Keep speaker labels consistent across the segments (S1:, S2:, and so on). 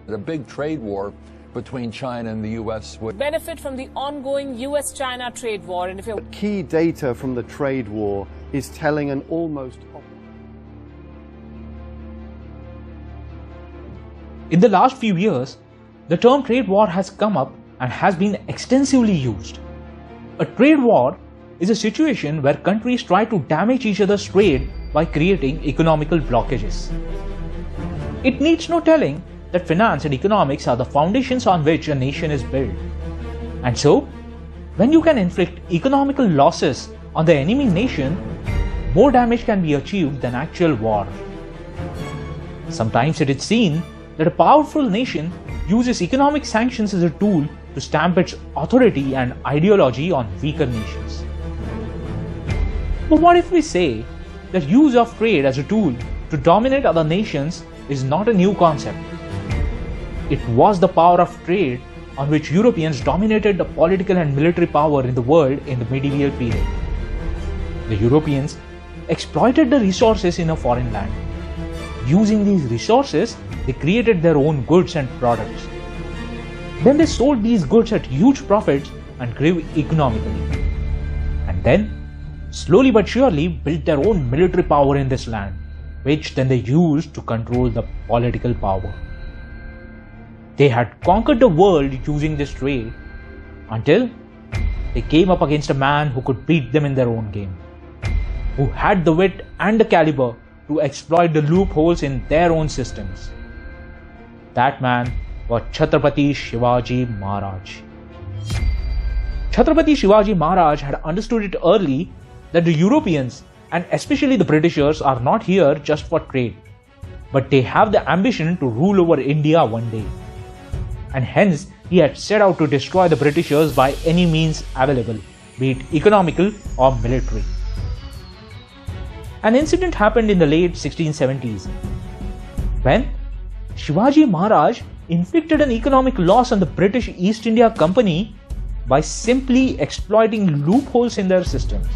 S1: A big trade war between China and the U.S. would
S2: benefit from the ongoing US-China trade war. And if you're
S3: key data from the trade war is telling an almost...
S4: In the last few years, the term trade war has come up and has been extensively used. A trade war is a situation where countries try to damage each other's trade by creating economical blockages. It needs no telling that finance and economics are the foundations on which a nation is built. And so, when you can inflict economical losses on the enemy nation, more damage can be achieved than actual war. Sometimes it is seen that a powerful nation uses economic sanctions as a tool to stamp its authority and ideology on weaker nations. But what if we say that use of trade as a tool to dominate other nations is not a new concept? It was the power of trade on which Europeans dominated the political and military power in the world in the medieval period. The Europeans exploited the resources in a foreign land. Using these resources, they created their own goods and products. Then they sold these goods at huge profits and grew economically. And then, slowly but surely, built their own military power in this land, which then they used to control the political power. They had conquered the world using this trade until they came up against a man who could beat them in their own game, who had the wit and the caliber to exploit the loopholes in their own systems. That man was Chhatrapati Shivaji Maharaj. Chhatrapati Shivaji Maharaj had understood it early that the Europeans and especially the Britishers are not here just for trade, but they have the ambition to rule over India one day. And hence he had set out to destroy the Britishers by any means available, be it economical or military. An incident happened in the late 1670s when Shivaji Maharaj inflicted an economic loss on the British East India Company by simply exploiting loopholes in their systems.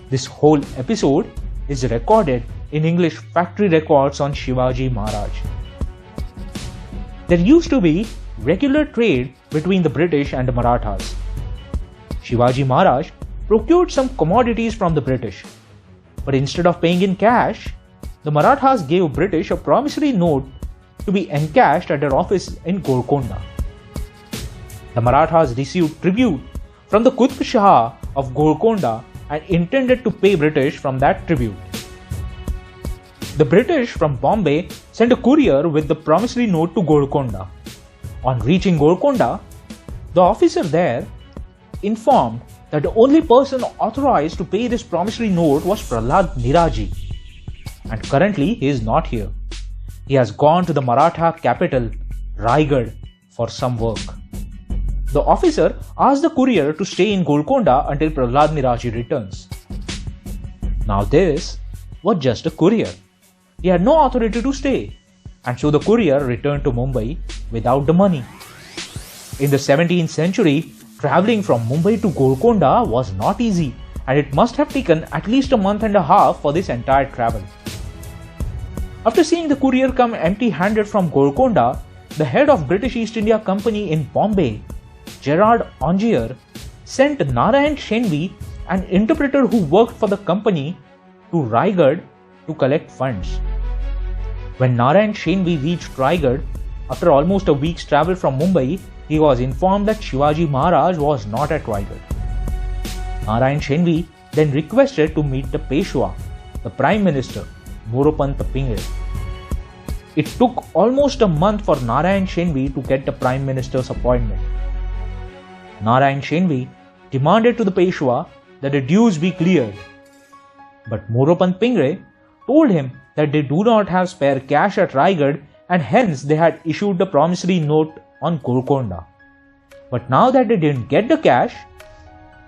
S4: This whole episode is recorded in English factory records on Shivaji Maharaj. There used to be regular trade between the British and the Marathas. Shivaji Maharaj procured some commodities from the British, but instead of paying in cash, the Marathas gave British a promissory note to be encashed at their office in Golconda. The Marathas received tribute from the Qutb Shah of Golconda and intended to pay British from that tribute. The British from Bombay sent a courier with the promissory note to Golconda. On reaching Golconda, the officer there informed that the only person authorized to pay this promissory note was Prahlad Niraji, and currently he is not here. He has gone to the Maratha capital, Raigad, for some work. The officer asked the courier to stay in Golconda until Prahlad Niraji returns. Now this was just a courier. He had no authority to stay, and so the courier returned to Mumbai without the money. In the 17th century, travelling from Mumbai to Golconda was not easy, and it must have taken at least a month and a half for this entire travel. After seeing the courier come empty-handed from Golconda, the head of British East India Company in Bombay, Gerard Ongier, sent Narayan Shenvi, an interpreter who worked for the company, to Raigad to collect funds. When Narayan Shenvi reached Raigad, after almost a week's travel from Mumbai, he was informed that Shivaji Maharaj was not at Raigad. Narayan Shenvi then requested to meet the Peshwa, the Prime Minister, Moropant Pingre. It took almost a month for Narayan Shenvi to get the Prime Minister's appointment. Narayan Shenvi demanded to the Peshwa that the dues be cleared, but Moropant Pingre told him that they do not have spare cash at Raigad and hence they had issued the promissory note on Golconda. But now that they didn't get the cash,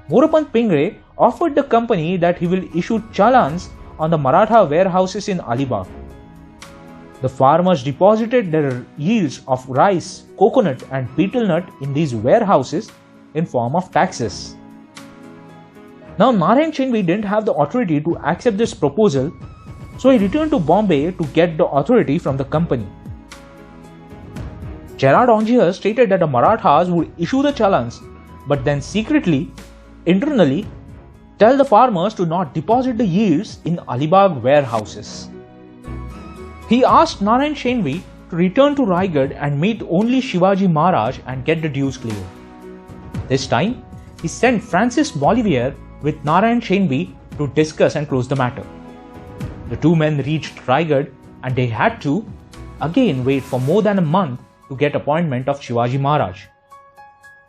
S4: Moropant Pingre offered the company that he will issue challans on the Maratha warehouses in Alibag. The farmers deposited their yields of rice, coconut and betel nut in these warehouses in form of taxes. Now Narayan Shenvi didn't have the authority to accept this proposal, so he returned to Bombay to get the authority from the company. Gerard Ongier stated that the Marathas would issue the challans, but then secretly, internally, tell the farmers to not deposit the yields in Alibag warehouses. He asked Narayan Shenvi to return to Raigad and meet only Shivaji Maharaj and get the dues cleared. This time, he sent Francis Bolivier with Narayan Shenvi to discuss and close the matter. The two men reached Raigad and they had to again wait for more than a month to get appointment of Shivaji Maharaj.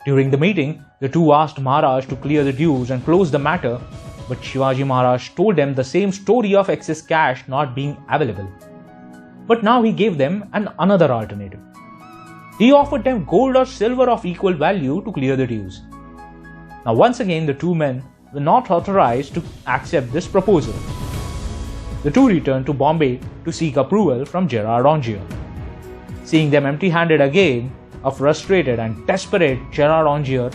S4: During the meeting, the two asked Maharaj to clear the dues and close the matter, but Shivaji Maharaj told them the same story of excess cash not being available. But now he gave them another alternative. He offered them gold or silver of equal value to clear the dues. Now once again the two men were not authorized to accept this proposal. The two returned to Bombay to seek approval from Gerard Ongier. Seeing them empty-handed again, a frustrated and desperate Gerard Ongier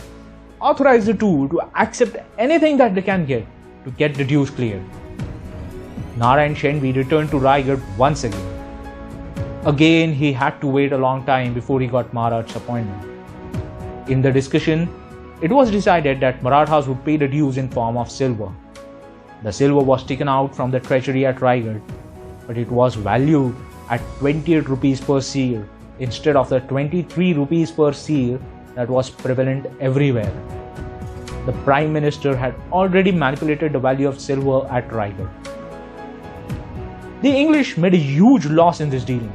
S4: authorized the two to accept anything that they can get to get the dues cleared. Narayan Shenvi returned to Raigad once again. Again, he had to wait a long time before he got Maharaj's appointment. In the discussion, it was decided that Marathas would pay the dues in form of silver. The silver was taken out from the treasury at Raigad, but it was valued at 28 rupees per seal instead of the 23 rupees per seal that was prevalent everywhere. The Prime Minister had already manipulated the value of silver at Raigad. The English made a huge loss in this dealing.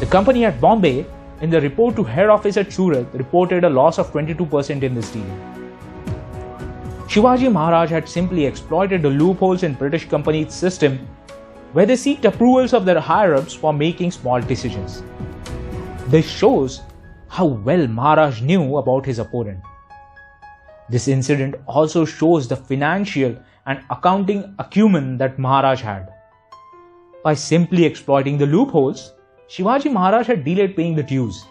S4: The company at Bombay, in the report to head office at Surat, reported a loss of 22% in this deal. Shivaji Maharaj had simply exploited the loopholes in British company's system where they seeked approvals of their higher-ups for making small decisions. This shows how well Maharaj knew about his opponent. This incident also shows the financial and accounting acumen that Maharaj had. By simply exploiting the loopholes, Shivaji Maharaj had delayed paying the dues,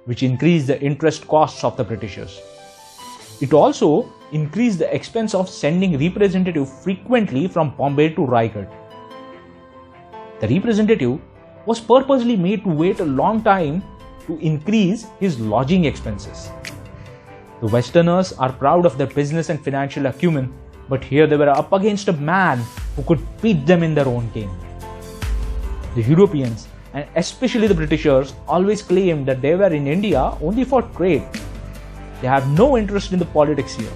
S4: which increased the interest costs of the Britishers. It also increased the expense of sending representatives frequently from Bombay to Raigad. The representative was purposely made to wait a long time to increase his lodging expenses. The Westerners are proud of their business and financial acumen, but here they were up against a man who could beat them in their own game. The Europeans, and especially the Britishers, always claimed that they were in India only for trade. They have no interest in the politics here.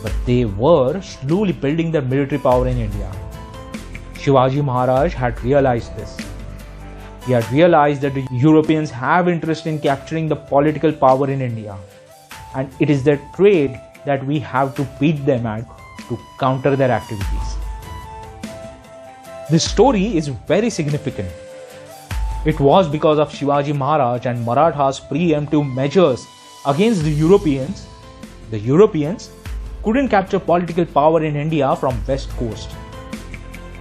S4: But they were slowly building their military power in India. Shivaji Maharaj had realized this. He had realized that the Europeans have interest in capturing the political power in India, and it is their trade that we have to beat them at to counter their activities. This story is very significant. It was because of Shivaji Maharaj and Marathas' preemptive measures against the Europeans couldn't capture political power in India from West Coast.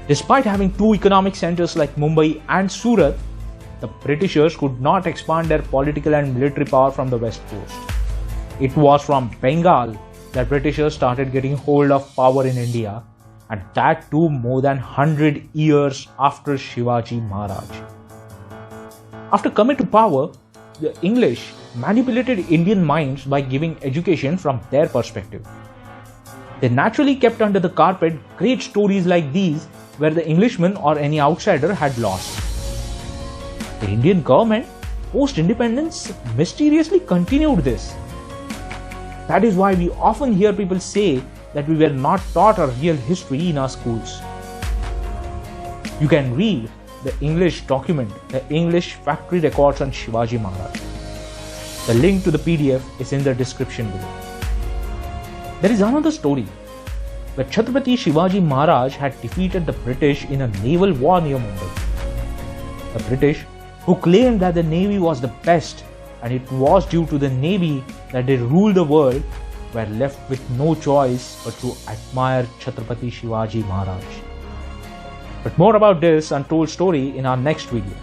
S4: Despite having two economic centers like Mumbai and Surat, the Britishers could not expand their political and military power from the West Coast. It was from Bengal that Britishers started getting hold of power in India, and that too more than 100 years after Shivaji Maharaj. After coming to power, the English manipulated Indian minds by giving education from their perspective. They naturally kept under the carpet great stories like these where the Englishman or any outsider had lost. The Indian government, post-independence, mysteriously continued this. That is why we often hear people say that we were not taught a real history in our schools. You can read the English document, the English factory records on Shivaji Maharaj. The link to the PDF is in the description below. There is another story where Chhatrapati Shivaji Maharaj had defeated the British in a naval war near Mumbai. The British, who claimed that the Navy was the best and it was due to the Navy that they ruled the world, were left with no choice but to admire Chhatrapati Shivaji Maharaj. But more about this untold story in our next video.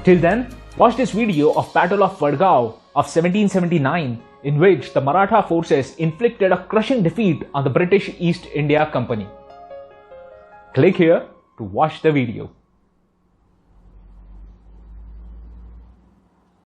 S4: Till then, watch this video of Battle of Vadgaon of 1779, in which the Maratha forces inflicted a crushing defeat on the British East India Company. Click here to watch the video.